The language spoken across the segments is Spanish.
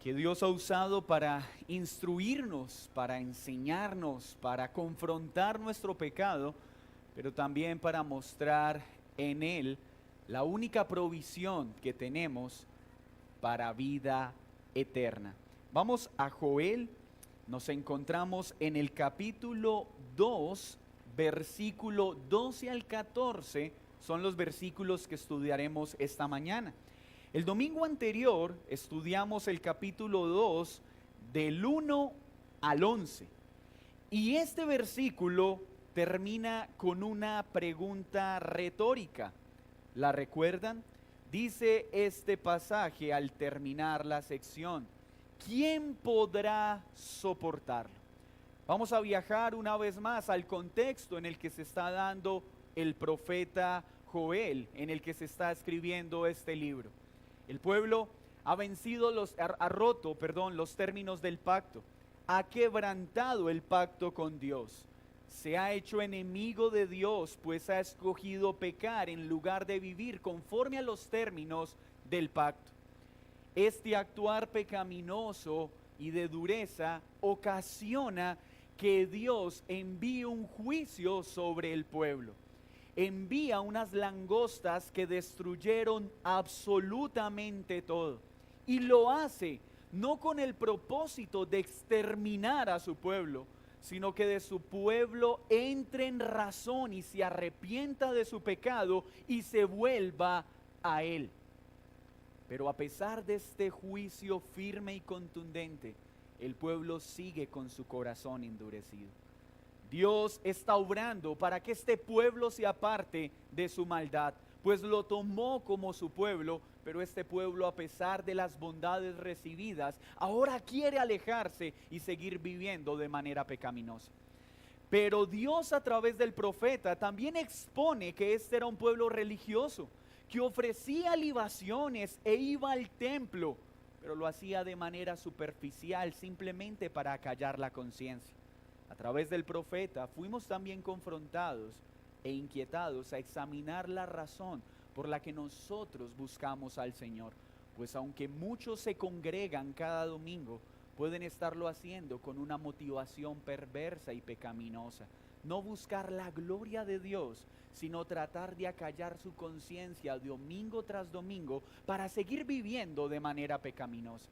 que Dios ha usado para instruirnos, para enseñarnos, para confrontar nuestro pecado, pero también para mostrar en Él la única provisión que tenemos para vida eterna. Vamos a Joel, nos encontramos en el capítulo 2, versículo 12 al 14, son los versículos que estudiaremos esta mañana. El domingo anterior estudiamos el capítulo 2 del 1 al 11 y este versículo termina con una pregunta retórica. ¿La recuerdan? Dice este pasaje al terminar la sección: ¿quién podrá soportarlo? Vamos a viajar una vez más al contexto en el que se está dando el profeta Joel, en el que se está escribiendo este libro. El pueblo ha vencido, ha roto los términos del pacto, ha quebrantado el pacto con Dios, se ha hecho enemigo de Dios, pues ha escogido pecar en lugar de vivir conforme a los términos del pacto. Este actuar pecaminoso y de dureza ocasiona que Dios envíe un juicio sobre el pueblo. Envía unas langostas que destruyeron absolutamente todo. Y lo hace no con el propósito de exterminar a su pueblo, sino que de su pueblo entre en razón y se arrepienta de su pecado y se vuelva a Él. Pero a pesar de este juicio firme y contundente, el pueblo sigue con su corazón endurecido. Dios está obrando para que este pueblo se aparte de su maldad, pues lo tomó como su pueblo, pero este pueblo, a pesar de las bondades recibidas, ahora quiere alejarse y seguir viviendo de manera pecaminosa. Pero Dios, a través del profeta, también expone que este era un pueblo religioso, que ofrecía libaciones e iba al templo, pero lo hacía de manera superficial, simplemente para acallar la conciencia. A través del profeta fuimos también confrontados e inquietados a examinar la razón por la que nosotros buscamos al Señor, pues aunque muchos se congregan cada domingo, pueden estarlo haciendo con una motivación perversa y pecaminosa. No buscar la gloria de Dios, sino tratar de acallar su conciencia domingo tras domingo para seguir viviendo de manera pecaminosa.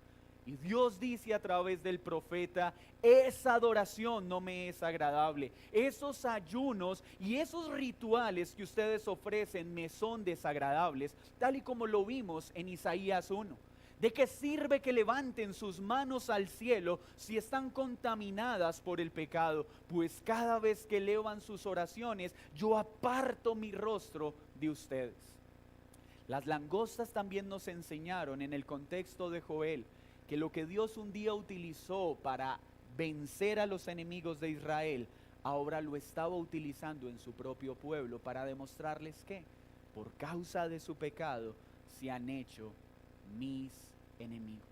Y Dios dice a través del profeta: esa adoración no me es agradable, esos ayunos y esos rituales que ustedes ofrecen me son desagradables, tal y como lo vimos en Isaías 1. ¿De qué sirve que levanten sus manos al cielo si están contaminadas por el pecado? Pues cada vez que elevan sus oraciones, yo aparto mi rostro de ustedes. Las langostas también nos enseñaron en el contexto de Joel que lo que Dios un día utilizó para vencer a los enemigos de Israel, ahora lo estaba utilizando en su propio pueblo para demostrarles que por causa de su pecado se han hecho mis enemigos.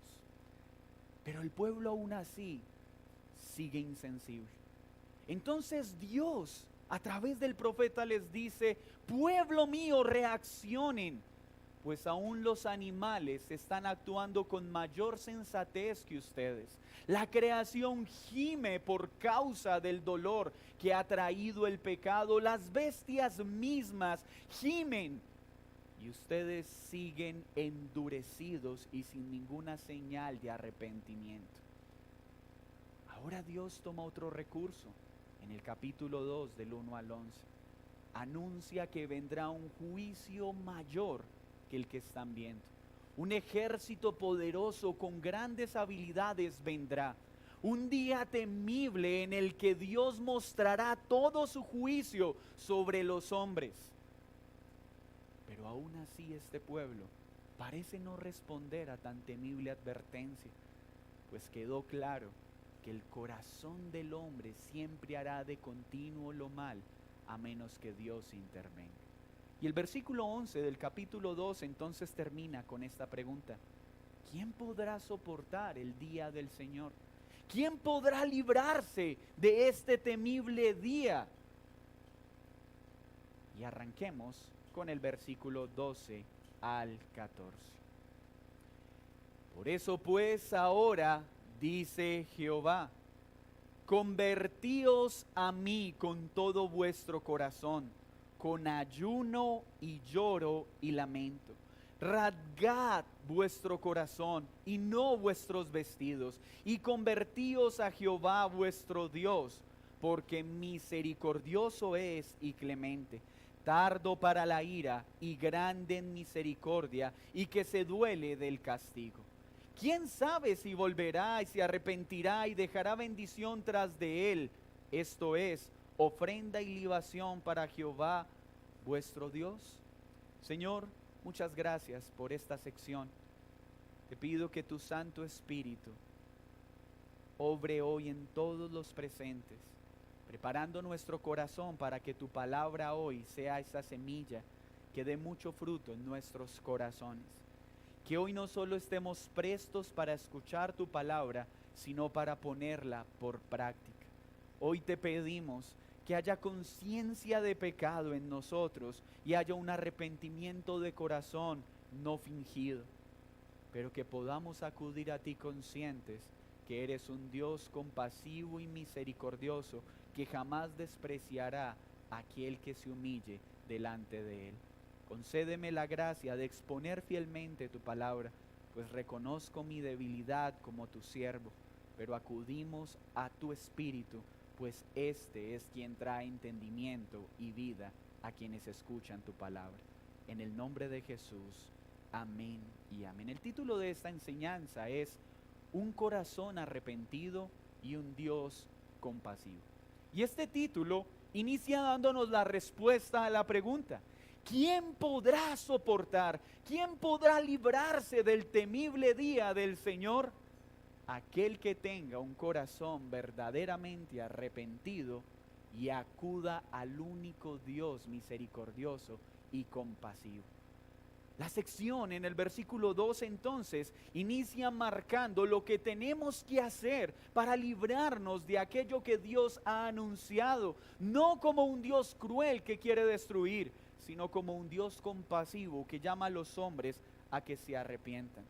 Pero el pueblo aún así sigue insensible. Entonces Dios, a través del profeta, les dice: pueblo mío, reaccionen, pues aún los animales están actuando con mayor sensatez que ustedes. La creación gime por causa del dolor que ha traído el pecado. Las bestias mismas gimen. Y ustedes siguen endurecidos y sin ninguna señal de arrepentimiento. Ahora Dios toma otro recurso. En el capítulo 2 del 1 al 11. Anuncia que vendrá un juicio mayor que el que están viendo. Un ejército poderoso con grandes habilidades vendrá. Un día temible en el que Dios mostrará todo su juicio sobre los hombres. Pero aún así este pueblo parece no responder a tan temible advertencia, pues quedó claro que el corazón del hombre siempre hará de continuo lo mal, a menos que Dios intervenga. Y el versículo 11 del capítulo 2 entonces termina con esta pregunta: ¿quién podrá soportar el día del Señor? ¿Quién podrá librarse de este temible día? Y arranquemos con el versículo 12 al 14. Por eso pues ahora, dice Jehová, convertíos a mí con todo vuestro corazón, con ayuno y lloro y lamento. Rasgad vuestro corazón y no vuestros vestidos, y convertíos a Jehová vuestro Dios, porque misericordioso es y clemente, tardo para la ira y grande en misericordia, y que se duele del castigo. ¿Quién sabe si volverá y se arrepentirá y dejará bendición tras de él? Esto es, ofrenda y libación para Jehová vuestro Dios. Señor, muchas gracias por esta sección. Te pido que tu Santo Espíritu obre hoy en todos los presentes, preparando nuestro corazón para que tu palabra hoy sea esa semilla que dé mucho fruto en nuestros corazones. Que hoy no solo estemos prestos para escuchar tu palabra, sino para ponerla por práctica. Hoy te pedimos que haya conciencia de pecado en nosotros y haya un arrepentimiento de corazón no fingido, pero que podamos acudir a ti conscientes que eres un Dios compasivo y misericordioso, que jamás despreciará a aquel que se humille delante de él. Concédeme la gracia de exponer fielmente tu palabra, pues reconozco mi debilidad como tu siervo, pero acudimos a tu Espíritu, pues este es quien trae entendimiento y vida a quienes escuchan tu palabra. En el nombre de Jesús, amén y amén. El título de esta enseñanza es Un corazón arrepentido y un Dios compasivo. Y este título inicia dándonos la respuesta a la pregunta: ¿quién podrá soportar? ¿Quién podrá librarse del temible día del Señor? Aquel que tenga un corazón verdaderamente arrepentido y acuda al único Dios misericordioso y compasivo. La sección en el versículo 2 entonces inicia marcando lo que tenemos que hacer para librarnos de aquello que Dios ha anunciado, no como un Dios cruel que quiere destruir, sino como un Dios compasivo que llama a los hombres a que se arrepientan.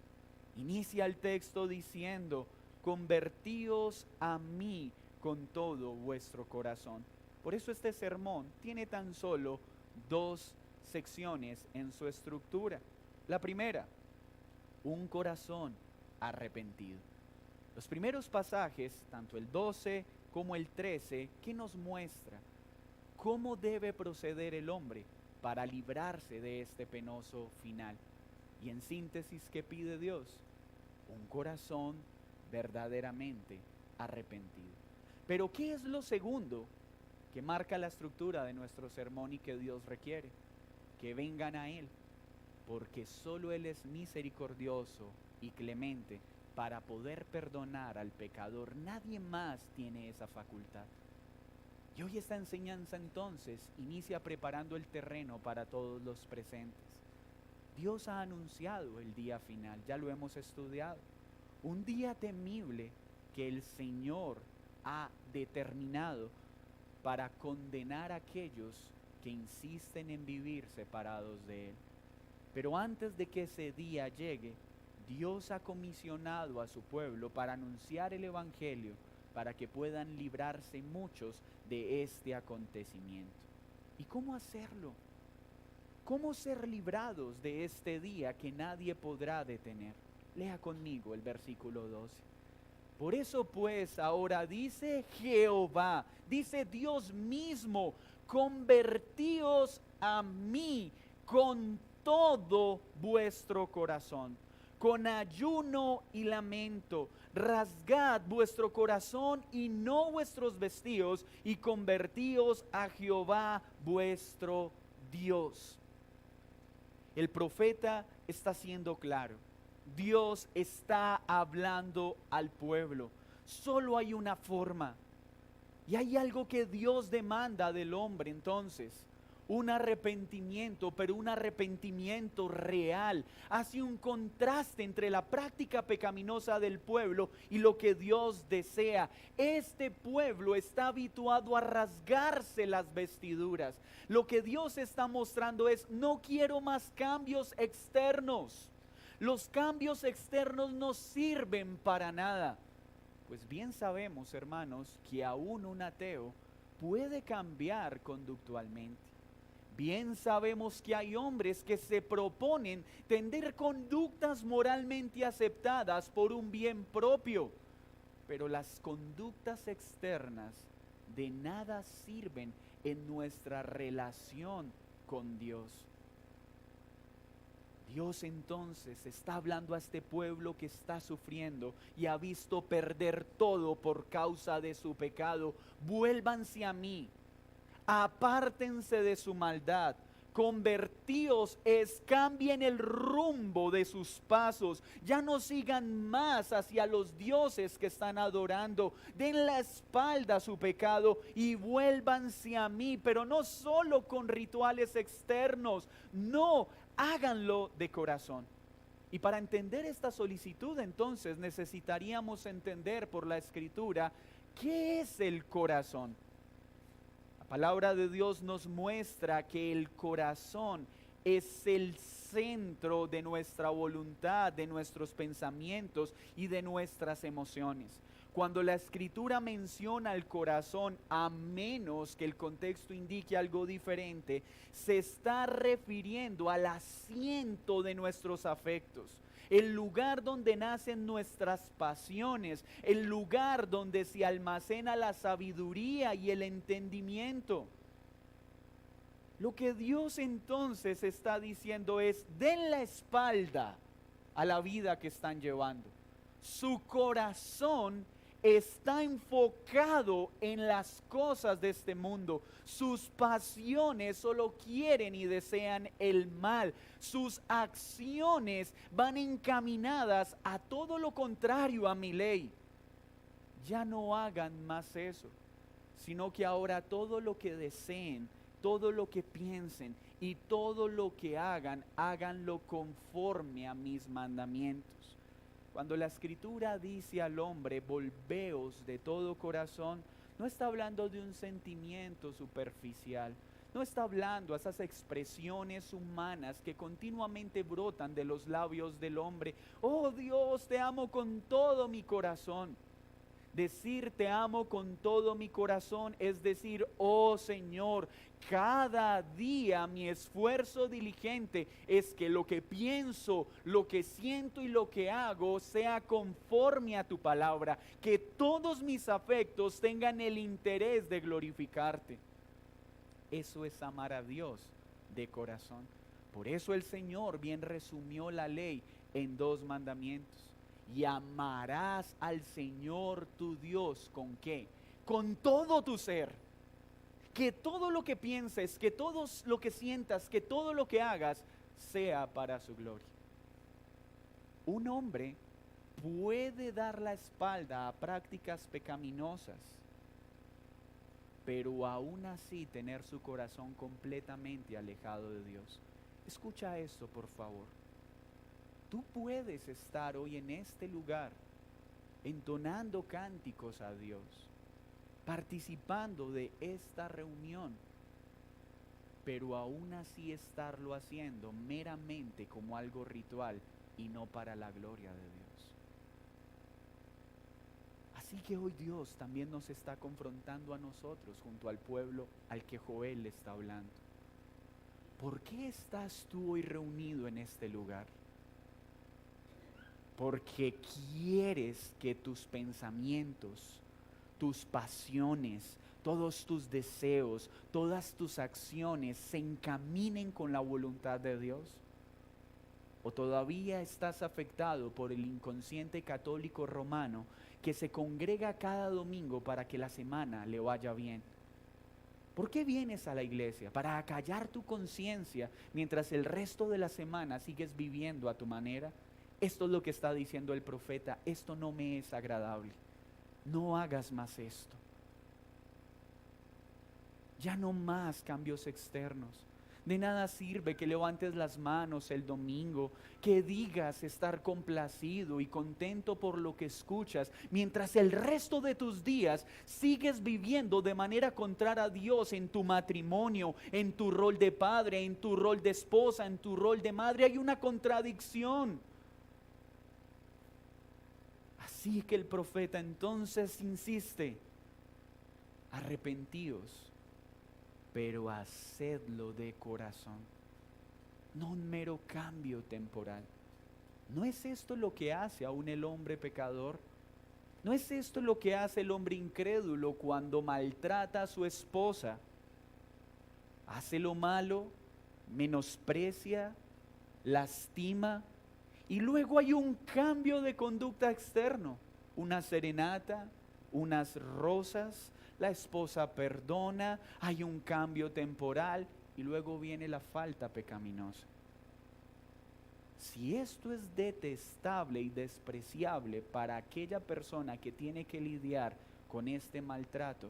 Inicia el texto diciendo: convertíos a mí con todo vuestro corazón. Por eso este sermón tiene tan solo dos secciones en su estructura. La primera, un corazón arrepentido. Los primeros pasajes, tanto el 12 como el 13, ¿qué nos muestra? ¿Cómo debe proceder el hombre para librarse de este penoso final? Y en síntesis, ¿qué pide Dios? Un corazón verdaderamente arrepentido. Pero ¿qué es lo segundo que marca la estructura de nuestro sermón y que Dios requiere? Que vengan a Él, porque solo Él es misericordioso y clemente para poder perdonar al pecador. Nadie más tiene esa facultad. Y hoy esta enseñanza entonces inicia preparando el terreno para todos los presentes. Dios ha anunciado el día final, ya lo hemos estudiado. Un día temible que el Señor ha determinado para condenar a aquellos que insisten en vivir separados de Él. Pero antes de que ese día llegue, Dios ha comisionado a su pueblo para anunciar el Evangelio, para que puedan librarse muchos de este acontecimiento. ¿Y cómo hacerlo? ¿Cómo ser librados de este día que nadie podrá detener? Lea conmigo el versículo 12. Por eso pues ahora dice Jehová, dice Dios mismo: convertíos a mí con todo vuestro corazón, con ayuno y lamento. Rasgad vuestro corazón y no vuestros vestidos, y convertíos a Jehová vuestro Dios. El profeta está siendo claro. Dios está hablando al pueblo. Solo hay una forma. Y hay algo que Dios demanda del hombre entonces. Un arrepentimiento, pero un arrepentimiento real. Hace un contraste entre la práctica pecaminosa del pueblo y lo que Dios desea. Este pueblo está habituado a rasgarse las vestiduras. Lo que Dios está mostrando es: no quiero más cambios externos. Los cambios externos no sirven para nada. Pues bien sabemos, hermanos, que aún un ateo puede cambiar conductualmente. Bien sabemos que hay hombres que se proponen tener conductas moralmente aceptadas por un bien propio, pero las conductas externas de nada sirven en nuestra relación con Dios. Dios entonces está hablando a este pueblo que está sufriendo y ha visto perder todo por causa de su pecado. Vuélvanse a mí. Apártense de su maldad, convertíos, cambien el rumbo de sus pasos, ya no sigan más hacia los dioses que están adorando, den la espalda a su pecado y vuélvanse a mí, pero no solo con rituales externos, no, háganlo de corazón. Y para entender esta solicitud, entonces necesitaríamos entender por la Escritura qué es el corazón. La palabra de Dios nos muestra que el corazón es el centro de nuestra voluntad, de nuestros pensamientos y de nuestras emociones. Cuando la Escritura menciona el corazón, a menos que el contexto indique algo diferente, se está refiriendo al asiento de nuestros afectos. El lugar donde nacen nuestras pasiones, el lugar donde se almacena la sabiduría y el entendimiento. Lo que Dios entonces está diciendo es: den la espalda a la vida que están llevando. Su corazón está enfocado en las cosas de este mundo. Sus pasiones solo quieren y desean el mal. Sus acciones van encaminadas a todo lo contrario a mi ley. Ya no hagan más eso, sino que ahora todo lo que deseen, todo lo que piensen y todo lo que hagan, háganlo conforme a mis mandamientos. Cuando la Escritura dice al hombre, volveos de todo corazón, no está hablando de un sentimiento superficial, no está hablando a esas expresiones humanas que continuamente brotan de los labios del hombre. Oh Dios, te amo con todo mi corazón. Decir te amo con todo mi corazón es decir, oh Señor, cada día mi esfuerzo diligente es que lo que pienso, lo que siento y lo que hago sea conforme a tu palabra, que todos mis afectos tengan el interés de glorificarte. Eso es amar a Dios de corazón. Por eso el Señor bien resumió la ley en 2 mandamientos. Y amarás al Señor tu Dios, ¿con qué? Con todo tu ser. Que todo lo que pienses, que todo lo que sientas, que todo lo que hagas sea para su gloria. Un hombre puede dar la espalda a prácticas pecaminosas, pero aún así tener su corazón completamente alejado de Dios. Escucha esto, por favor. Tú puedes estar hoy en este lugar entonando cánticos a Dios, participando de esta reunión, pero aún así estarlo haciendo meramente como algo ritual y no para la gloria de Dios. Así que hoy Dios también nos está confrontando a nosotros junto al pueblo al que Joel le está hablando. ¿Por qué estás tú hoy reunido en este lugar? Porque quieres que tus pensamientos, tus pasiones, todos tus deseos, todas tus acciones se encaminen con la voluntad de Dios. ¿O todavía estás afectado por el inconsciente católico romano que se congrega cada domingo para que la semana le vaya bien? ¿Por qué vienes a la iglesia? Para acallar tu conciencia mientras el resto de la semana sigues viviendo a tu manera. Esto es lo que está diciendo el profeta, esto no me es agradable, no hagas más esto. Ya no más cambios externos. De nada sirve que levantes las manos el domingo, que digas estar complacido y contento por lo que escuchas, mientras el resto de tus días sigues viviendo de manera contraria a Dios en tu matrimonio, en tu rol de padre, en tu rol de esposa, en tu rol de madre. Hay una contradicción. Así que el profeta entonces insiste, arrepentíos, pero hacedlo de corazón, no un mero cambio temporal. ¿No es esto lo que hace aún el hombre pecador? ¿No es esto lo que hace el hombre incrédulo cuando maltrata a su esposa? Hace lo malo, menosprecia, lastima, y luego hay un cambio de conducta externo, una serenata, unas rosas, la esposa perdona, hay un cambio temporal y luego viene la falta pecaminosa. Si esto es detestable y despreciable para aquella persona que tiene que lidiar con este maltrato,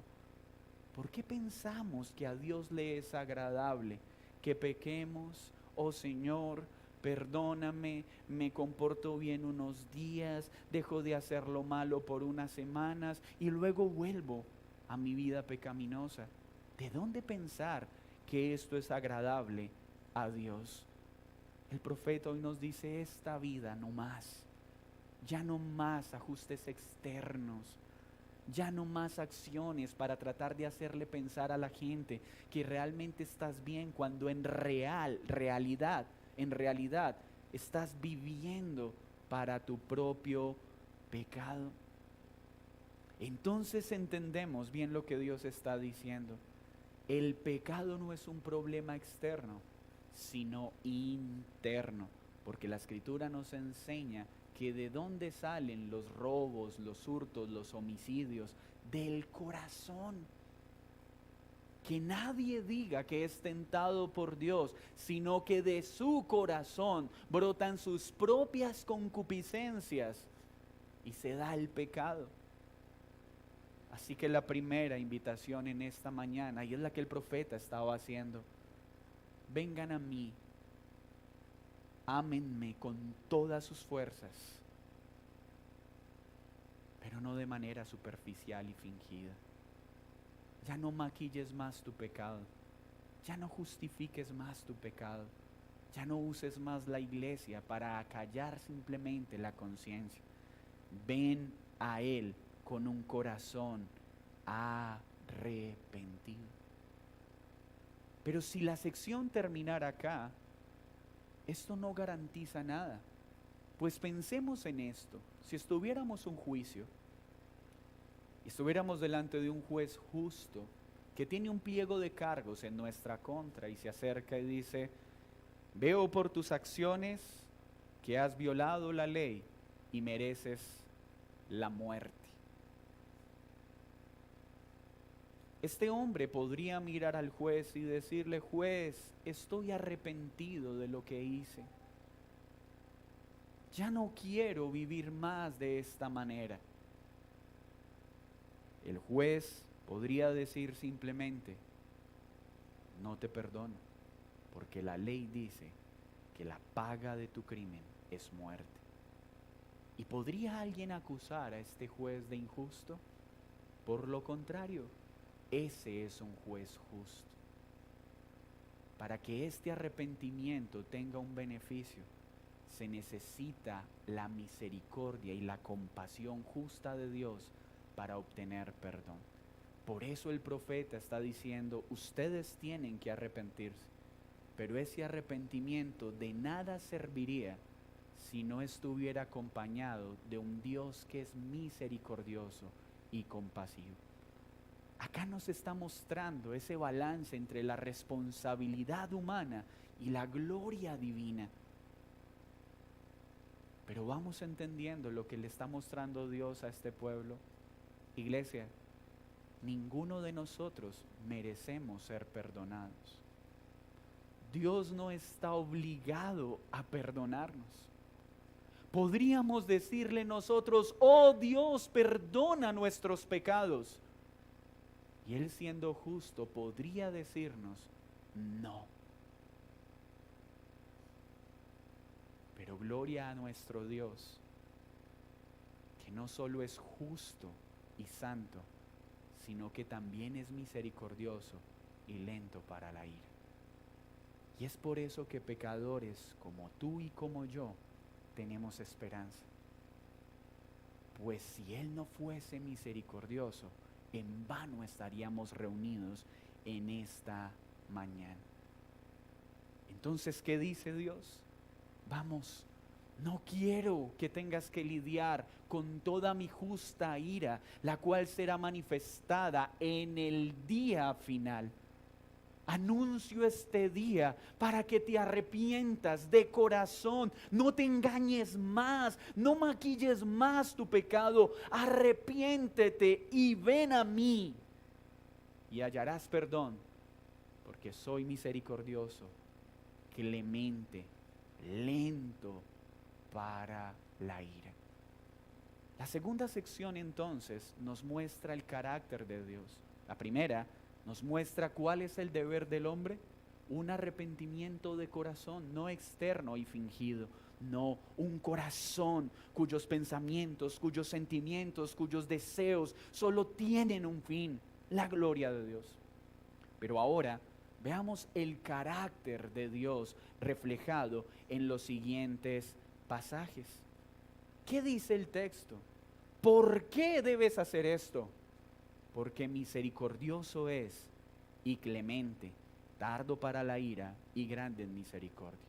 ¿por qué pensamos que a Dios le es agradable que pequemos? Oh Señor, perdóname, me comporto bien unos días, dejo de hacer lo malo por unas semanas y luego vuelvo a mi vida pecaminosa. ¿De dónde pensar que esto es agradable a Dios? El profeta hoy nos dice, esta vida no más, ya no más ajustes externos, ya no más acciones para tratar de hacerle pensar a la gente que realmente estás bien cuando en realidad estás viviendo para tu propio pecado. Entonces entendemos bien lo que Dios está diciendo. El pecado no es un problema externo, sino interno, porque la Escritura nos enseña que de dónde salen los robos, los hurtos, los homicidios, del corazón. Que nadie diga que es tentado por Dios, sino que de su corazón brotan sus propias concupiscencias y se da el pecado. Así que la primera invitación en esta mañana, y es la que el profeta estaba haciendo, vengan a mí, ámenme con todas sus fuerzas, pero no de manera superficial y fingida. Ya no maquilles más tu pecado, ya no justifiques más tu pecado, ya no uses más la iglesia para acallar simplemente la conciencia. Ven a Él con un corazón arrepentido. Pero si la sección terminara acá, esto no garantiza nada. Pues pensemos en esto, si estuviéramos un juicio, y estuviéramos delante de un juez justo, que tiene un pliego de cargos en nuestra contra y se acerca y dice, veo por tus acciones que has violado la ley y mereces la muerte. Este hombre podría mirar al juez y decirle, juez, estoy arrepentido de lo que hice. Ya no quiero vivir más de esta manera. El juez podría decir simplemente, no te perdono, porque la ley dice que la paga de tu crimen es muerte. ¿Y podría alguien acusar a este juez de injusto? Por lo contrario, ese es un juez justo. Para que este arrepentimiento tenga un beneficio, se necesita la misericordia y la compasión justa de Dios para obtener perdón. Por eso el profeta está diciendo, ustedes tienen que arrepentirse, pero ese arrepentimiento de nada serviría si no estuviera acompañado de un Dios que es misericordioso y compasivo. Acá nos está mostrando ese balance entre la responsabilidad humana y la gloria divina. Pero vamos entendiendo lo que le está mostrando Dios a este pueblo. Iglesia, ninguno de nosotros merecemos ser perdonados. Dios no está obligado a perdonarnos. Podríamos decirle nosotros, oh Dios, perdona nuestros pecados. Y Él, siendo justo, podría decirnos, no. Pero gloria a nuestro Dios, que no solo es justo y santo, sino que también es misericordioso y lento para la ira. Y es por eso que pecadores como tú y como yo tenemos esperanza. pues si Él no fuese misericordioso, en vano estaríamos reunidos en esta mañana. Entonces, ¿qué dice Dios? Vamos, no quiero que tengas que lidiar con toda mi justa ira, la cual será manifestada en el día final. Anuncio este día para que te arrepientas de corazón, no te engañes más, no maquilles más tu pecado, arrepiéntete y ven a mí y hallarás perdón, porque soy misericordioso, clemente, lento para la ira. La segunda sección entonces nos muestra el carácter de Dios. La primera nos muestra cuál es el deber del hombre, un arrepentimiento de corazón, no externo y fingido, no, un corazón cuyos pensamientos, cuyos sentimientos, cuyos deseos solo tienen un fin, la gloria de Dios. Pero ahora veamos el carácter de Dios reflejado en los siguientes pasajes. ¿Qué dice el texto? ¿Por qué debes hacer esto? Porque misericordioso es y clemente, tardo para la ira y grande en misericordia.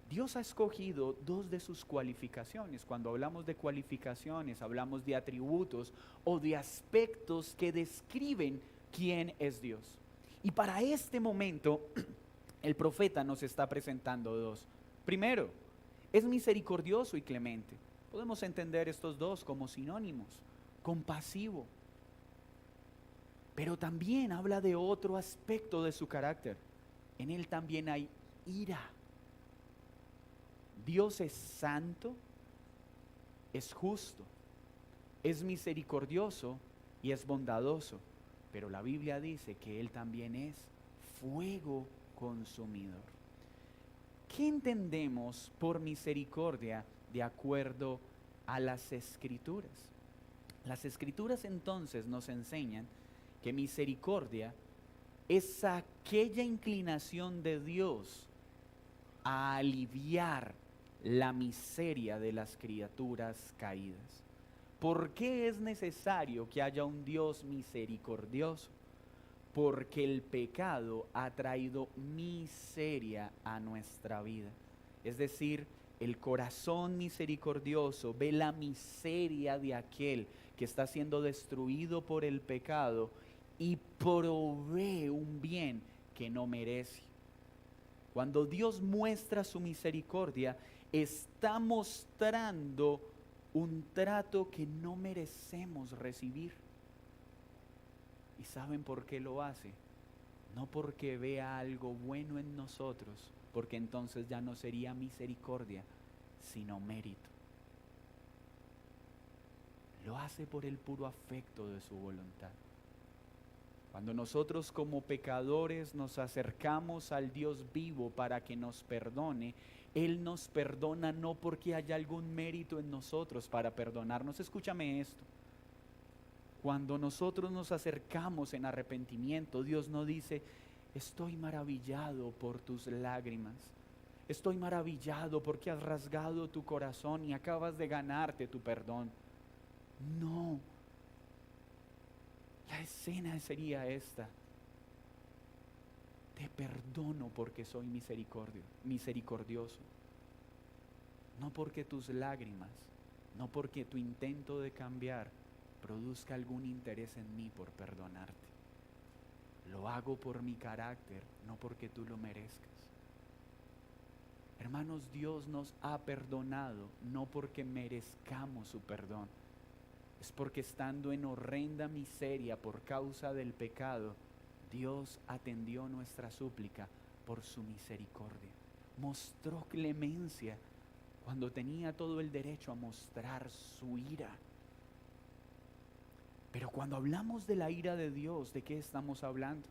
Dios ha escogido dos de sus cualificaciones. Cuando hablamos de cualificaciones, hablamos de atributos o de aspectos que describen quién es Dios. Y para este momento, el profeta nos está presentando dos. Primero, es misericordioso y clemente. Podemos entender estos dos como sinónimos, compasivo. Pero también habla de otro aspecto de su carácter. En él también hay ira. Dios es santo, es justo, es misericordioso y es bondadoso. Pero la Biblia dice que Él también es fuego consumidor. ¿Qué entendemos por misericordia de acuerdo a las Escrituras? Las Escrituras entonces nos enseñan que misericordia es aquella inclinación de Dios a aliviar la miseria de las criaturas caídas. ¿Por qué es necesario que haya un Dios misericordioso? Porque el pecado ha traído miseria a nuestra vida. Es decir, el corazón misericordioso ve la miseria de aquel que está siendo destruido por el pecado y provee un bien que no merece. Cuando Dios muestra su misericordia, está mostrando un trato que no merecemos recibir. ¿Y saben por qué lo hace? No porque vea algo bueno en nosotros, porque entonces ya no sería misericordia, sino mérito. Lo hace por el puro afecto de su voluntad. Cuando nosotros como pecadores nos acercamos al Dios vivo para que nos perdone, Él nos perdona no porque haya algún mérito en nosotros para perdonarnos. Escúchame esto. Cuando nosotros nos acercamos en arrepentimiento, Dios no dice, estoy maravillado por tus lágrimas. Estoy maravillado porque has rasgado tu corazón y acabas de ganarte tu perdón. No. La escena sería esta. Te perdono porque soy misericordioso. No porque tus lágrimas, no porque tu intento de cambiar produzca algún interés en mí por perdonarte. Lo hago por mi carácter, no porque tú lo merezcas. Hermanos, Dios nos ha perdonado no porque merezcamos su perdón. Es porque estando en horrenda miseria por causa del pecado, Dios atendió nuestra súplica por su misericordia. Mostró clemencia cuando tenía todo el derecho a mostrar su ira. Pero cuando hablamos de la ira de Dios, ¿de qué estamos hablando?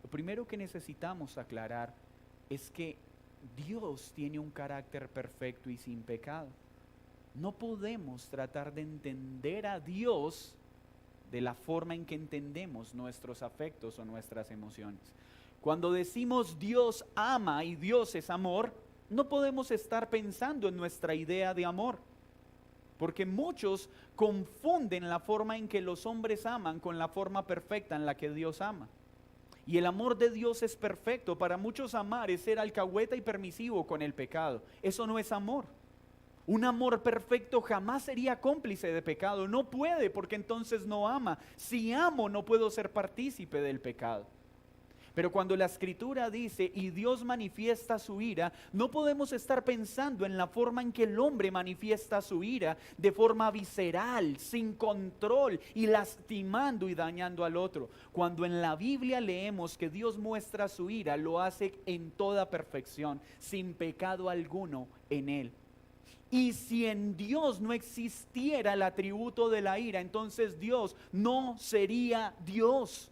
Lo primero que necesitamos aclarar es que Dios tiene un carácter perfecto y sin pecado. No podemos tratar de entender a Dios de la forma en que entendemos nuestros afectos o nuestras emociones. Cuando decimos Dios ama y Dios es amor, no podemos estar pensando en nuestra idea de amor. Porque muchos confunden la forma en que los hombres aman con la forma perfecta en la que Dios ama. Y el amor de Dios es perfecto. Para muchos amar es ser alcahueta y permisivo con el pecado. Eso no es amor. Un amor perfecto jamás sería cómplice de pecado. No puede, porque entonces no ama. Si amo, no puedo ser partícipe del pecado. Pero cuando la Escritura dice, y Dios manifiesta su ira, no podemos estar pensando en la forma en que el hombre manifiesta su ira, de forma visceral, sin control, y lastimando y dañando al otro. Cuando en la Biblia leemos que Dios muestra su ira, lo hace en toda perfección, sin pecado alguno en él. Y si en Dios no existiera el atributo de la ira, entonces Dios no sería Dios.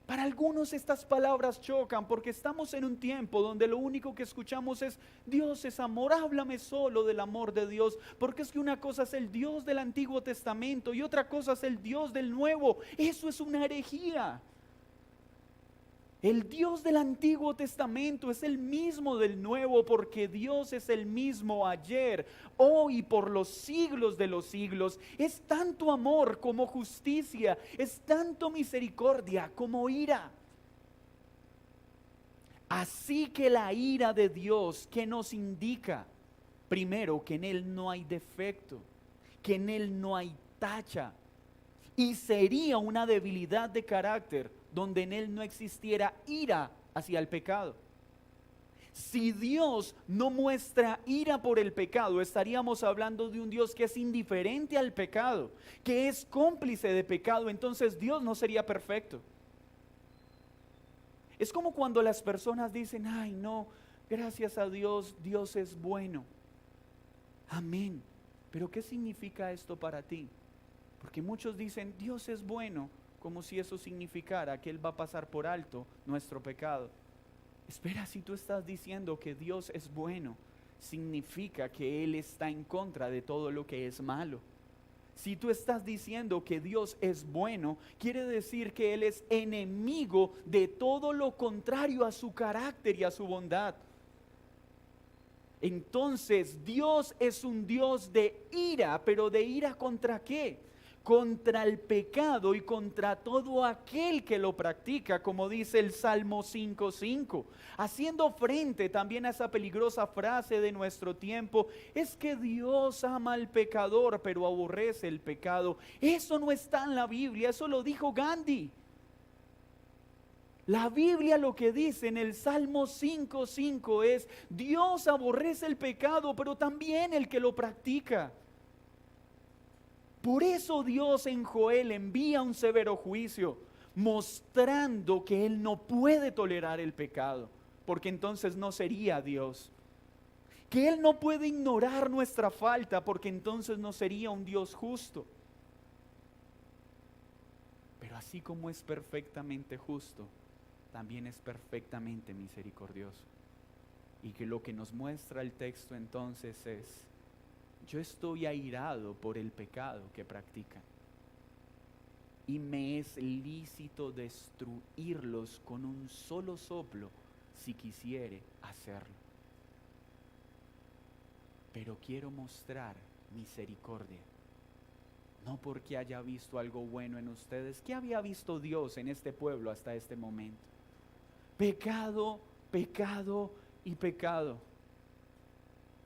Para algunos estas palabras chocan porque estamos en un tiempo donde lo único que escuchamos es Dios es amor, háblame solo del amor de Dios, porque es que una cosa es el Dios del Antiguo Testamento y otra cosa es el Dios del Nuevo. Eso es una herejía. El Dios del Antiguo Testamento es el mismo del Nuevo, porque Dios es el mismo ayer, hoy y por los siglos de los siglos. Es tanto amor como justicia, es tanto misericordia como ira. Así que la ira de Dios, ¿qué nos indica? Primero, que en Él no hay defecto, que en Él no hay tacha. Y sería una debilidad de carácter donde en Él no existiera ira hacia el pecado. Si Dios no muestra ira por el pecado, estaríamos hablando de un Dios que es indiferente al pecado, que es cómplice de pecado. Entonces Dios no sería perfecto. Es como cuando las personas dicen, ay no, gracias a Dios, Dios es bueno. Amén. Pero ¿qué significa esto para ti? Porque muchos dicen, Dios es bueno, como si eso significara que Él va a pasar por alto nuestro pecado. Espera, si tú estás diciendo que Dios es bueno, significa que Él está en contra de todo lo que es malo. Si tú estás diciendo que Dios es bueno, quiere decir que Él es enemigo de todo lo contrario a su carácter y a su bondad. Entonces Dios es un Dios de ira, pero ¿de ira contra qué? Contra el pecado y contra todo aquel que lo practica, como dice el Salmo 5:5, haciendo frente también a esa peligrosa frase de nuestro tiempo, es que Dios ama al pecador, pero aborrece el pecado. Eso no está en la Biblia, eso lo dijo Gandhi. La Biblia lo que dice en el Salmo 5:5 es, Dios aborrece el pecado, pero también el que lo practica. Por eso Dios en Joel envía un severo juicio, mostrando que Él no puede tolerar el pecado, porque entonces no sería Dios. Que Él no puede ignorar nuestra falta, porque entonces no sería un Dios justo. Pero así como es perfectamente justo, también es perfectamente misericordioso. Y que lo que nos muestra el texto entonces es, yo estoy airado por el pecado que practican y me es lícito destruirlos con un solo soplo si quisiere hacerlo. Pero quiero mostrar misericordia, no porque haya visto algo bueno en ustedes. ¿Qué había visto Dios en este pueblo hasta este momento? Pecado, pecado y pecado.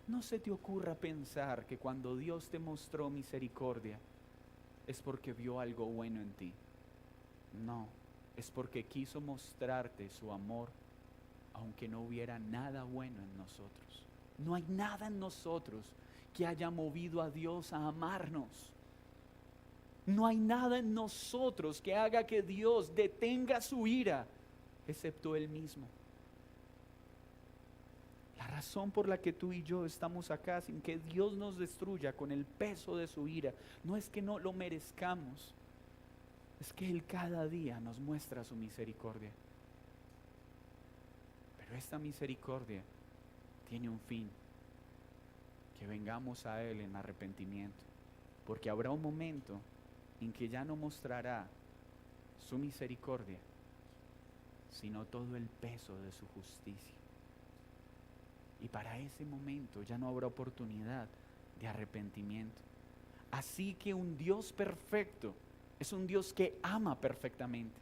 No se te ocurra pensar que cuando Dios te mostró misericordia es porque vio algo bueno en ti. No, es porque quiso mostrarte su amor, aunque no hubiera nada bueno en nosotros. No hay nada en nosotros que haya movido a Dios a amarnos. No hay nada en nosotros que haga que Dios detenga su ira, excepto Él mismo. La razón por la que tú y yo estamos acá sin que Dios nos destruya con el peso de su ira, no es que no lo merezcamos, es que Él cada día nos muestra su misericordia. Pero esta misericordia tiene un fin, que vengamos a Él en arrepentimiento, porque habrá un momento en que ya no mostrará su misericordia, sino todo el peso de su justicia. Y para ese momento ya no habrá oportunidad de arrepentimiento. Así que un Dios perfecto es un Dios que ama perfectamente.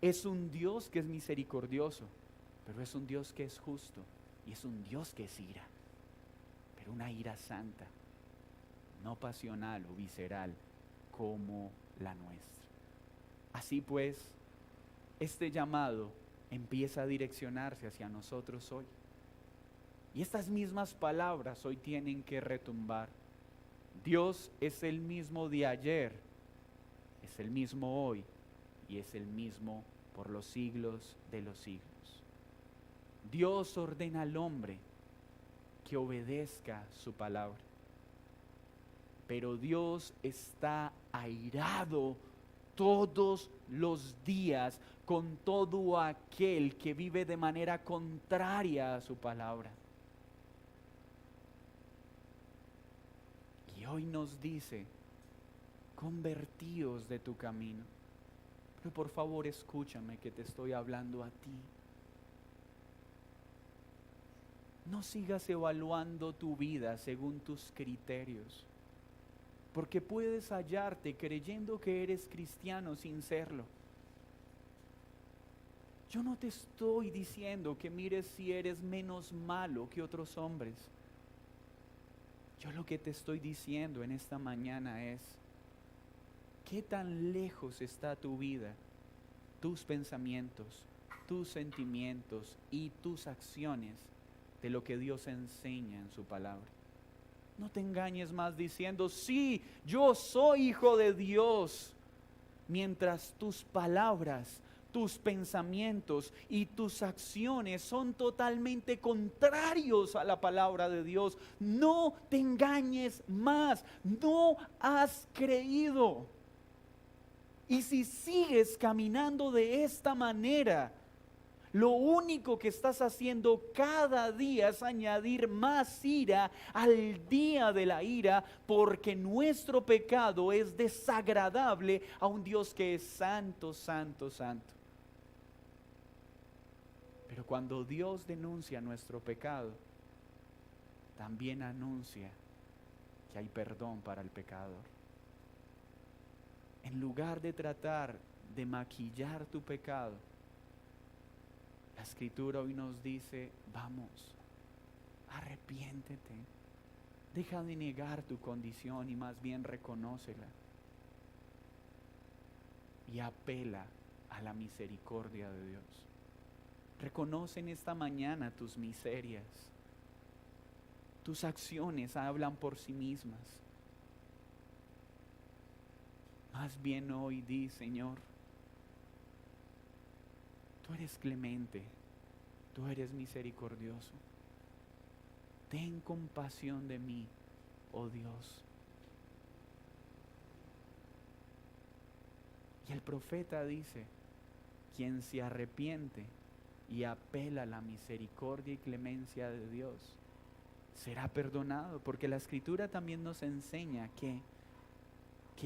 Es un Dios que es misericordioso, pero es un Dios que es justo. Y es un Dios que es ira, pero una ira santa, no pasional o visceral como la nuestra. Así pues, este llamado empieza a direccionarse hacia nosotros hoy. Y estas mismas palabras hoy tienen que retumbar. Dios es el mismo de ayer, es el mismo hoy y es el mismo por los siglos de los siglos. Dios ordena al hombre que obedezca su palabra, pero Dios está airado todos los días con todo aquel que vive de manera contraria a su palabra. Y hoy nos dice, convertíos de tu camino. Pero por favor escúchame que te estoy hablando a ti. No sigas evaluando tu vida según tus criterios, porque puedes hallarte creyendo que eres cristiano sin serlo. Yo no te estoy diciendo que mires si eres menos malo que otros hombres. Yo lo que te estoy diciendo en esta mañana es, ¿qué tan lejos está tu vida, tus pensamientos, tus sentimientos y tus acciones de lo que Dios enseña en su palabra? No te engañes más diciendo, sí, yo soy hijo de Dios, mientras tus palabras, tus pensamientos y tus acciones son totalmente contrarios a la palabra de Dios. No te engañes más, no has creído. Y si sigues caminando de esta manera, lo único que estás haciendo cada día es añadir más ira al día de la ira, porque nuestro pecado es desagradable a un Dios que es santo, santo, santo. Pero cuando Dios denuncia nuestro pecado, también anuncia que hay perdón para el pecador. En lugar de tratar de maquillar tu pecado, la Escritura hoy nos dice, vamos, arrepiéntete, deja de negar tu condición y más bien reconócela. Y apela a la misericordia de Dios. Reconoce en esta mañana tus miserias. Tus acciones hablan por sí mismas. Más bien hoy di, Señor, tú eres clemente, tú eres misericordioso. Ten compasión de mí, oh Dios. Y el profeta dice, quien se arrepiente y apela a la misericordia y clemencia de Dios, será perdonado, porque la Escritura también nos enseña que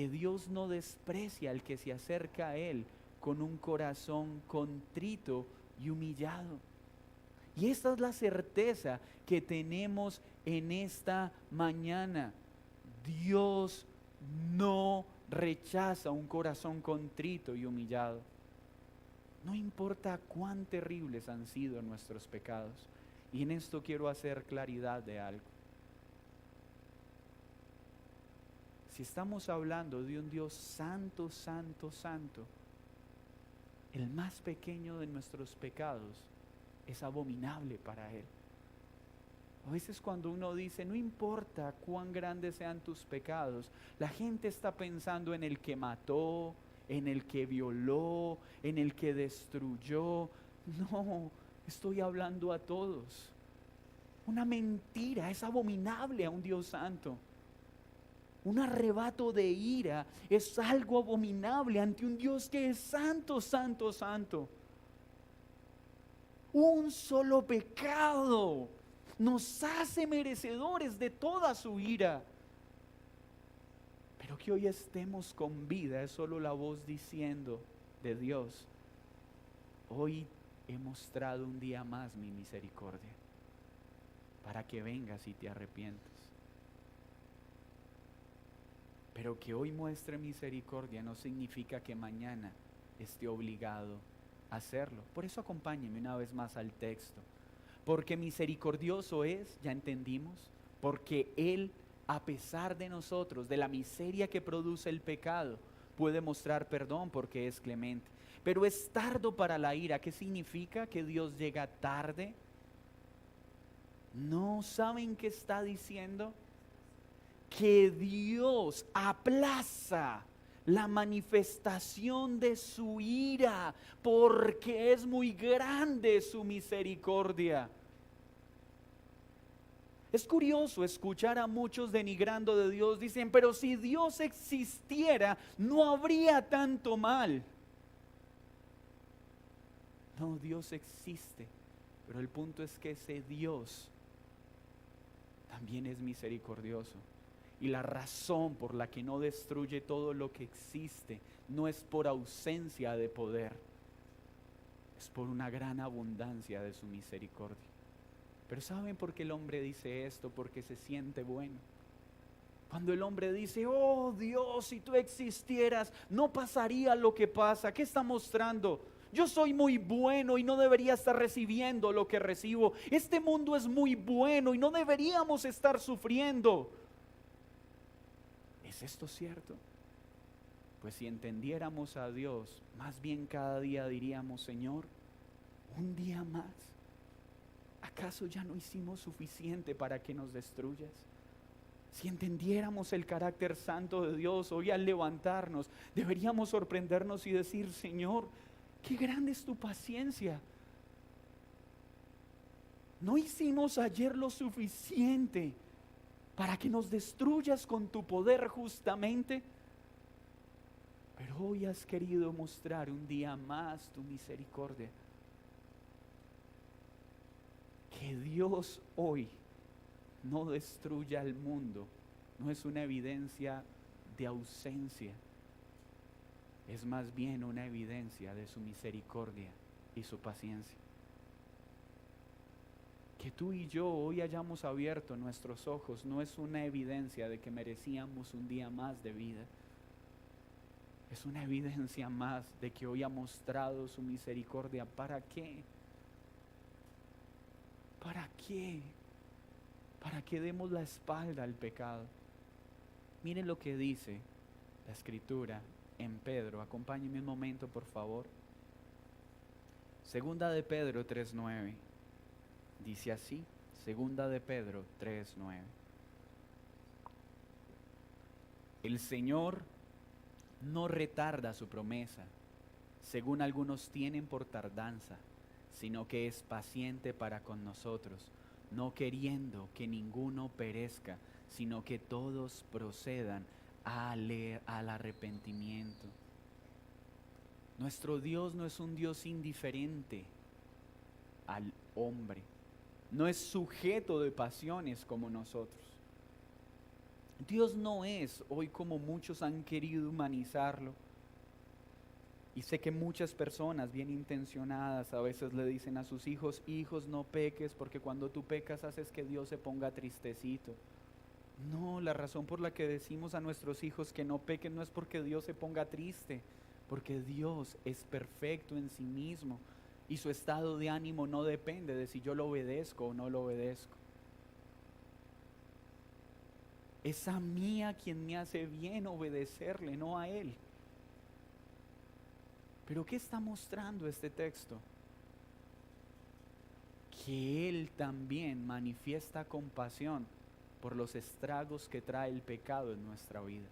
Dios no desprecia al que se acerca a Él con un corazón contrito y humillado. Y esta es la certeza que tenemos en esta mañana. Dios no rechaza un corazón contrito y humillado. No importa cuán terribles han sido nuestros pecados. Y en esto quiero hacer claridad de algo. Si estamos hablando de un Dios santo, santo, santo, el más pequeño de nuestros pecados es abominable para Él. A veces cuando uno dice, no importa cuán grandes sean tus pecados, la gente está pensando en el que mató, en el que violó, en el que destruyó. No, estoy hablando a todos. Una mentira es abominable a un Dios santo. Un arrebato de ira es algo abominable ante un Dios que es santo, santo, santo. Un solo pecado nos hace merecedores de toda su ira. Pero que hoy estemos con vida es solo la voz diciendo de Dios, hoy he mostrado un día más mi misericordia. para que vengas y te arrepientas. Pero que hoy muestre misericordia no significa que mañana esté obligado a hacerlo. Por eso acompáñeme una vez más al texto. Porque misericordioso es, ya entendimos, porque Él, a pesar de nosotros, de la miseria que produce el pecado, puede mostrar perdón porque es clemente. Pero es tardo para la ira. ¿Qué significa? Que Dios llega tarde. ¿No saben qué está diciendo? Que Dios aplaza la manifestación de su ira porque es muy grande su misericordia. Es curioso escuchar a muchos denigrando de Dios. Dicen, pero si Dios existiera, no habría tanto mal. No, Dios existe, pero el punto es que ese Dios también es misericordioso. Y la razón por la que no destruye todo lo que existe no es por ausencia de poder, es por una gran abundancia de su misericordia. Pero ¿saben por qué el hombre dice esto? Porque se siente bueno. Cuando el hombre dice, oh Dios, si tú existieras, no pasaría lo que pasa. ¿Qué está mostrando? Yo soy muy bueno y no debería estar recibiendo lo que recibo. Este mundo es muy bueno y no deberíamos estar sufriendo. ¿Es esto cierto? Pues si entendiéramos a Dios, más bien cada día diríamos, Señor, un día más. ¿Acaso ya no hicimos suficiente para que nos destruyas? Si entendiéramos el carácter santo de Dios, hoy al levantarnos, deberíamos sorprendernos y decir, Señor, qué grande es tu paciencia. No hicimos ayer lo suficiente para que nos destruyas con tu poder justamente, pero hoy has querido mostrar un día más tu misericordia. Que Dios hoy no destruya al mundo no es una evidencia de ausencia, es más bien una evidencia de su misericordia y su paciencia. Que tú y yo hoy hayamos abierto nuestros ojos no es una evidencia de que merecíamos un día más de vida. Es una evidencia más de que hoy ha mostrado su misericordia. ¿Para qué? ¿Para qué? Para que demos la espalda al pecado. Miren lo que dice la Escritura en Pedro. Acompáñenme un momento, por favor. Segunda de Pedro 3:9. Dice así, Segunda de Pedro 3:9. El Señor no retarda su promesa, según algunos tienen por tardanza, sino que es paciente para con nosotros, no queriendo que ninguno perezca, sino que todos procedan al arrepentimiento. Nuestro Dios no es un Dios indiferente al hombre, no es sujeto de pasiones como nosotros. Dios no es hoy como muchos han querido humanizarlo. Y sé que muchas personas bien intencionadas a veces le dicen a sus hijos, hijos no peques porque cuando tú pecas haces que Dios se ponga tristecito. No, la razón por la que decimos a nuestros hijos que no pequen no es porque Dios se ponga triste, porque Dios es perfecto en sí mismo y su estado de ánimo no depende de si yo lo obedezco o no lo obedezco. Es a mí a quien me hace bien obedecerle, no a Él. Pero ¿qué está mostrando este texto? Que Él también manifiesta compasión por los estragos que trae el pecado en nuestra vida.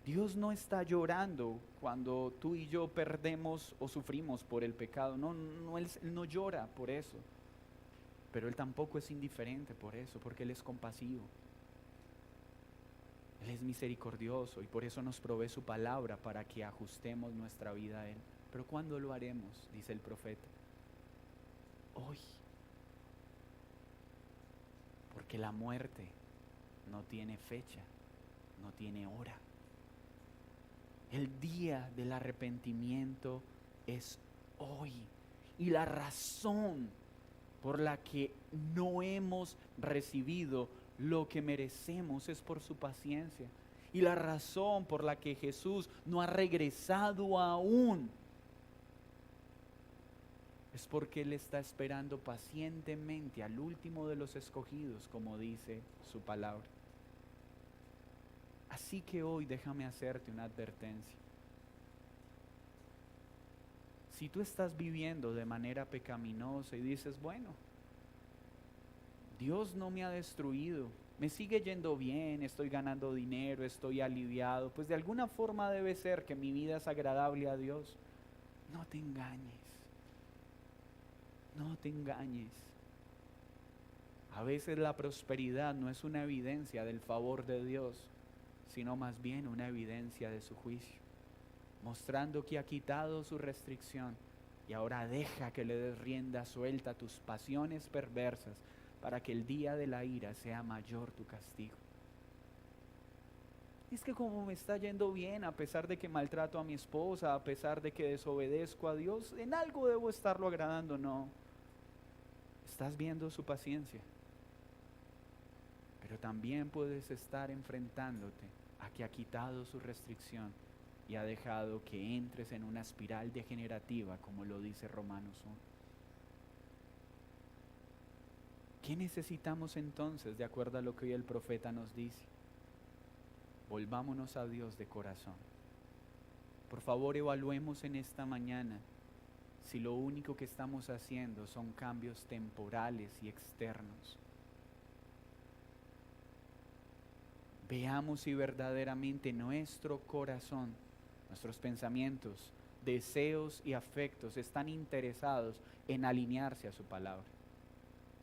Dios no está llorando cuando tú y yo perdemos o sufrimos por el pecado. Él no llora por eso. Pero Él tampoco es indiferente por eso, porque Él es compasivo. Él es misericordioso y por eso nos provee su palabra para que ajustemos nuestra vida a Él. Pero ¿cuándo lo haremos? Dice el profeta. Hoy. Porque la muerte no tiene fecha, no tiene hora. El día del arrepentimiento es hoy. Y la razón por la que no hemos recibido lo que merecemos es por su paciencia. Y la razón por la que Jesús no ha regresado aún es porque Él está esperando pacientemente al último de los escogidos, como dice su palabra. Así que hoy déjame hacerte una advertencia. Si tú estás viviendo de manera pecaminosa y dices, bueno, Dios no me ha destruido, me sigue yendo bien, estoy ganando dinero, estoy aliviado, pues de alguna forma debe ser que mi vida es agradable a Dios. No te engañes, no te engañes. A veces la prosperidad no es una evidencia del favor de Dios, sino más bien una evidencia de su juicio, mostrando que ha quitado su restricción y ahora deja que le des rienda suelta a tus pasiones perversas para que el día de la ira sea mayor tu castigo. Es que como me está yendo bien, a pesar de que maltrato a mi esposa, a pesar de que desobedezco a Dios, en algo debo estarlo agradando. No, estás viendo su paciencia, pero también puedes estar enfrentándote a que ha quitado su restricción y ha dejado que entres en una espiral degenerativa, como lo dice Romanos 1. ¿Qué necesitamos entonces, de acuerdo a lo que hoy el profeta nos dice? Volvámonos a Dios de corazón. Por favor, evaluemos en esta mañana si lo único que estamos haciendo son cambios temporales y externos. Veamos si verdaderamente nuestro corazón, nuestros pensamientos, deseos y afectos están interesados en alinearse a su palabra.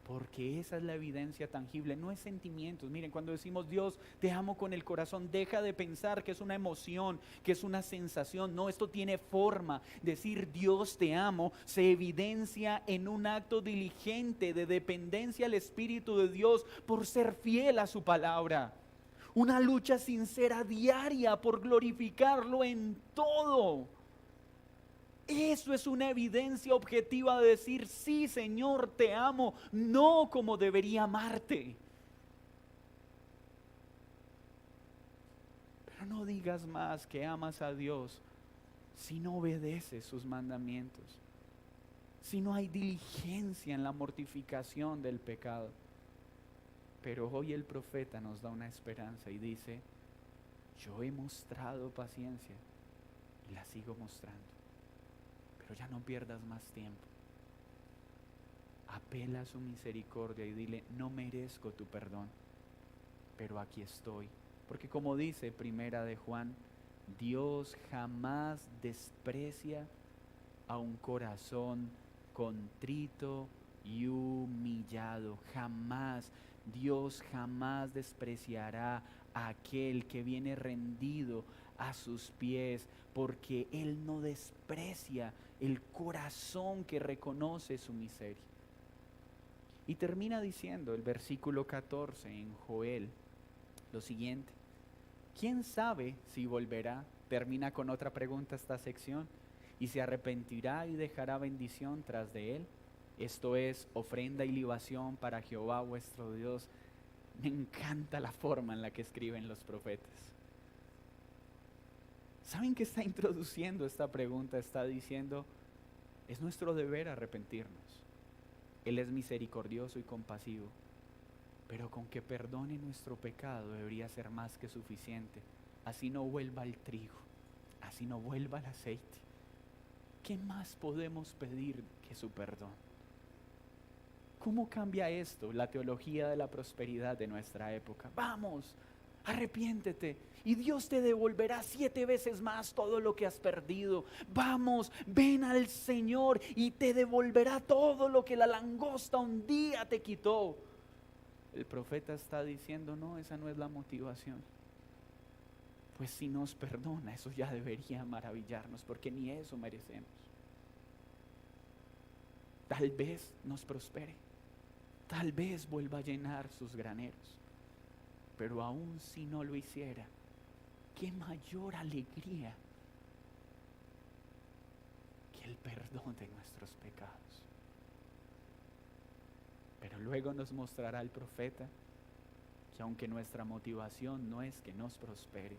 Porque esa es la evidencia tangible, no es sentimientos. Miren, cuando decimos Dios, te amo con el corazón, deja de pensar que es una emoción, que es una sensación. No, esto tiene forma. Decir Dios te amo se evidencia en un acto diligente de dependencia al Espíritu de Dios por ser fiel a su palabra. Una lucha sincera diaria por glorificarlo en todo. Eso es una evidencia objetiva de decir, sí, Señor, te amo, no como debería amarte. Pero no digas más que amas a Dios si no obedeces sus mandamientos, si no hay diligencia en la mortificación del pecado. Pero hoy el profeta nos da una esperanza y dice, yo he mostrado paciencia y la sigo mostrando. Pero ya no pierdas más tiempo. Apela a su misericordia y dile, no merezco tu perdón, pero aquí estoy. Porque como dice Primera de Juan, Dios jamás desprecia a un corazón contrito y humillado. Jamás. Dios jamás despreciará a aquel que viene rendido a sus pies, porque Él no desprecia el corazón que reconoce su miseria. Y termina diciendo el versículo 14 en Joel lo siguiente: ¿quién sabe si volverá? Termina con otra pregunta esta sección. ¿Y se arrepentirá y dejará bendición tras de él? Esto es ofrenda y libación para Jehová vuestro Dios. Me encanta la forma en la que escriben los profetas. ¿Saben qué está introduciendo esta pregunta? Está diciendo, es nuestro deber arrepentirnos. Él es misericordioso y compasivo, pero con que perdone nuestro pecado debería ser más que suficiente. Así no vuelva el trigo, así no vuelva el aceite. ¿Qué más podemos pedir que su perdón? ¿Cómo cambia esto la teología de la prosperidad de nuestra época? Vamos, arrepiéntete y Dios te devolverá 7 veces más todo lo que has perdido. Vamos, ven al Señor y te devolverá todo lo que la langosta un día te quitó. El profeta está diciendo, no, esa no es la motivación. Pues si nos perdona, eso ya debería maravillarnos, porque ni eso merecemos. Tal vez nos prospere, tal vez vuelva a llenar sus graneros, pero aún si no lo hiciera, qué mayor alegría que el perdón de nuestros pecados. Pero luego nos mostrará el profeta que aunque nuestra motivación no es que nos prospere,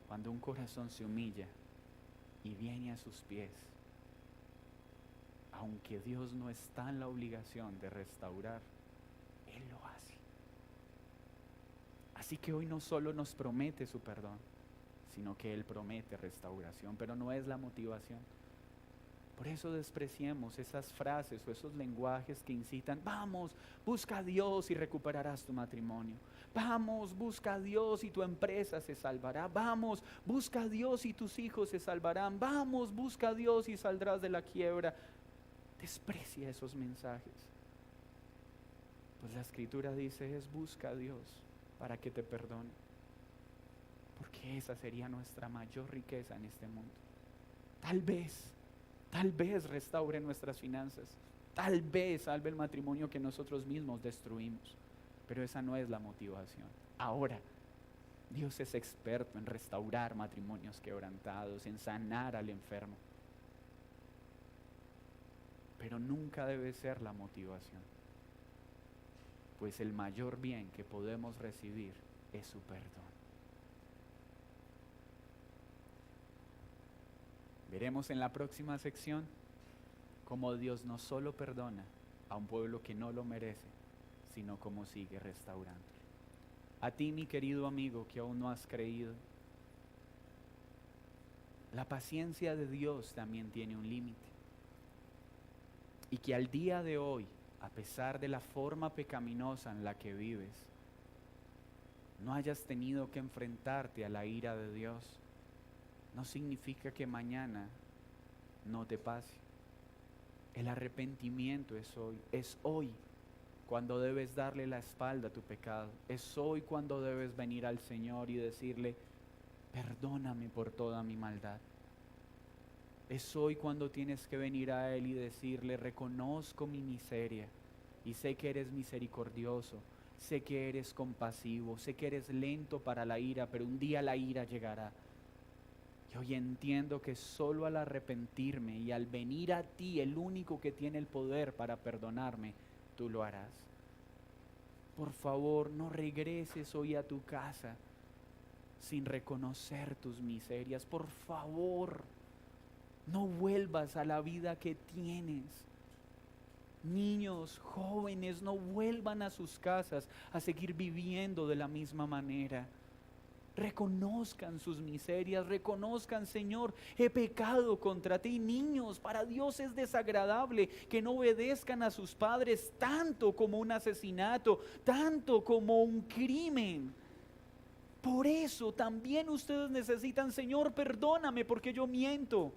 cuando un corazón se humilla y viene a sus pies, aunque Dios no está en la obligación de restaurar, Él lo hace. Así que hoy no solo nos promete su perdón, sino que Él promete restauración, pero no es la motivación. Por eso despreciemos esas frases o esos lenguajes que incitan: vamos, busca a Dios y recuperarás tu matrimonio. Vamos, busca a Dios y tu empresa se salvará. Vamos, busca a Dios y tus hijos se salvarán. Vamos, busca a Dios y saldrás de la quiebra. Desprecia esos mensajes. Pues la Escritura dice es: busca a Dios para que te perdone. Porque esa sería nuestra mayor riqueza en este mundo. Tal vez restaure nuestras finanzas. Tal vez salve el matrimonio que nosotros mismos destruimos. Pero esa no es la motivación. Ahora, Dios es experto en restaurar matrimonios quebrantados, en sanar al enfermo. Pero nunca debe ser la motivación. Pues el mayor bien que podemos recibir es su perdón. Veremos en la próxima sección cómo Dios no solo perdona a un pueblo que no lo merece, sino cómo sigue restaurando. A ti, mi querido amigo, que aún no has creído, la paciencia de Dios también tiene un límite. Y que al día de hoy, a pesar de la forma pecaminosa en la que vives, no hayas tenido que enfrentarte a la ira de Dios, no significa que mañana no te pase. El arrepentimiento es hoy cuando debes darle la espalda a tu pecado. Es hoy cuando debes venir al Señor y decirle: perdóname por toda mi maldad. Es hoy cuando tienes que venir a Él y decirle: reconozco mi miseria y sé que eres misericordioso, sé que eres compasivo, sé que eres lento para la ira, pero un día la ira llegará. Y hoy entiendo que solo al arrepentirme y al venir a ti, el único que tiene el poder para perdonarme, tú lo harás. Por favor, no regreses hoy a tu casa sin reconocer tus miserias. Por favor, no vuelvas a la vida que tienes. Niños, jóvenes, no vuelvan a sus casas a seguir viviendo de la misma manera. Reconozcan sus miserias, reconozcan: Señor, he pecado contra ti. Niños, para Dios es desagradable que no obedezcan a sus padres tanto como un asesinato, tanto como un crimen. Por eso también ustedes necesitan: Señor, perdóname porque yo miento.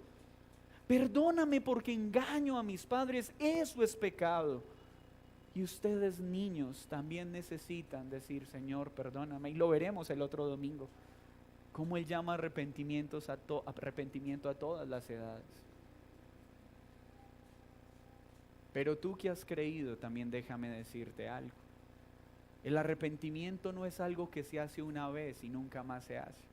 Perdóname porque engaño a mis padres. Eso es pecado. Y ustedes, niños, también necesitan decir: Señor, perdóname. Y lo veremos el otro domingo, cómo Él llama arrepentimiento a todas las edades. Pero tú que has creído, también déjame decirte algo. El arrepentimiento no es algo que se hace una vez y nunca más se hace.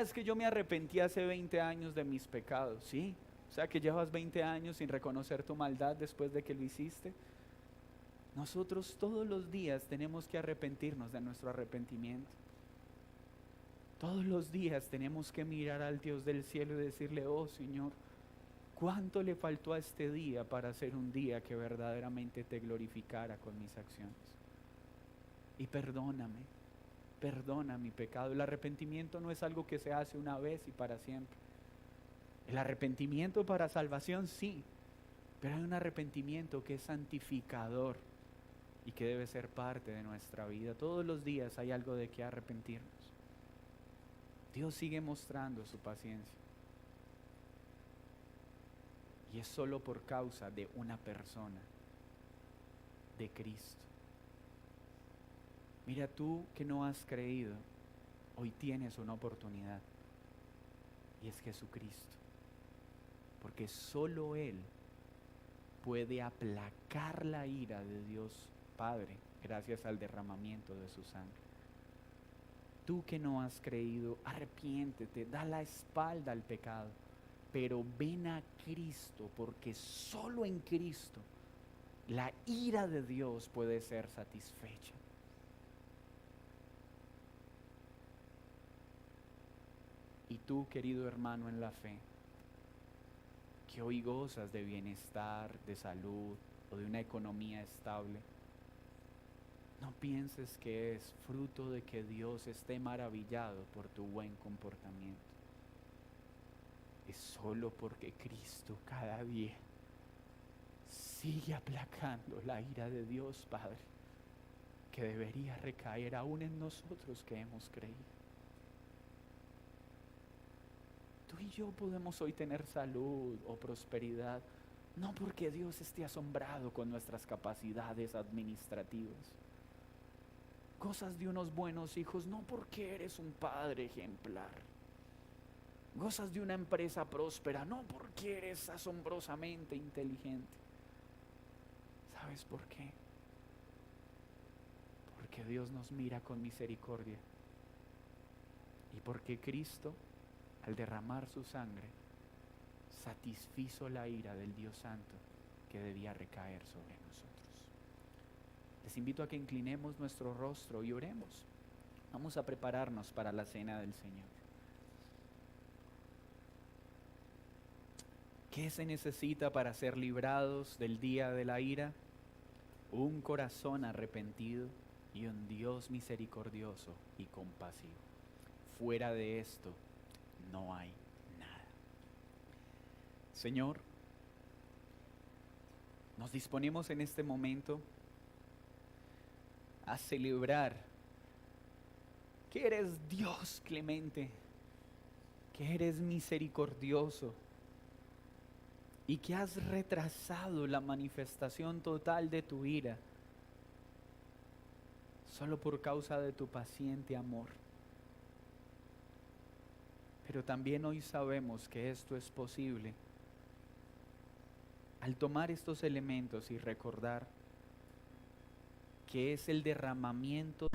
Es que yo me arrepentí hace 20 años de mis pecados. Sí, o sea que llevas 20 años sin reconocer tu maldad después de que lo hiciste. Nosotros todos los días tenemos que arrepentirnos de nuestro arrepentimiento. Todos los días tenemos que mirar al Dios del cielo y decirle: oh Señor, ¿cuánto le faltó a este día para ser un día que verdaderamente te glorificara con mis acciones? Y perdóname, perdona mi pecado. El arrepentimiento no es algo que se hace una vez y para siempre. El arrepentimiento para salvación sí, pero hay un arrepentimiento que es santificador y que debe ser parte de nuestra vida. Todos los días hay algo de que arrepentirnos. Dios sigue mostrando su paciencia. Y es solo por causa de una persona, de Cristo. Mira, tú que no has creído, hoy tienes una oportunidad. Y es Jesucristo. Porque solo Él puede aplacar la ira de Dios Padre gracias al derramamiento de su sangre. Tú que no has creído, arrepiéntete, da la espalda al pecado, pero ven a Cristo, porque solo en Cristo la ira de Dios puede ser satisfecha. Y tú, querido hermano en la fe, que hoy gozas de bienestar, de salud o de una economía estable, no pienses que es fruto de que Dios esté maravillado por tu buen comportamiento. Es solo porque Cristo cada día sigue aplacando la ira de Dios Padre, que debería recaer aún en nosotros que hemos creído. Tú y yo podemos hoy tener salud o prosperidad, no porque Dios esté asombrado con nuestras capacidades administrativas. Gozas de unos buenos hijos, no porque eres un padre ejemplar. Gozas de una empresa próspera, no porque eres asombrosamente inteligente. ¿Sabes por qué? Porque Dios nos mira con misericordia. Y porque Cristo, al derramar su sangre, satisfizo la ira del Dios Santo que debía recaer sobre nosotros. Les invito a que inclinemos nuestro rostro y oremos. Vamos a prepararnos para la cena del Señor. ¿Qué se necesita para ser librados del día de la ira? Un corazón arrepentido y un Dios misericordioso y compasivo. Fuera de esto no hay nada. Señor, nos disponemos en este momento a celebrar que eres Dios clemente, que eres misericordioso y que has retrasado la manifestación total de tu ira solo por causa de tu paciente amor. Pero también hoy sabemos que esto es posible al tomar estos elementos y recordar que es el derramamiento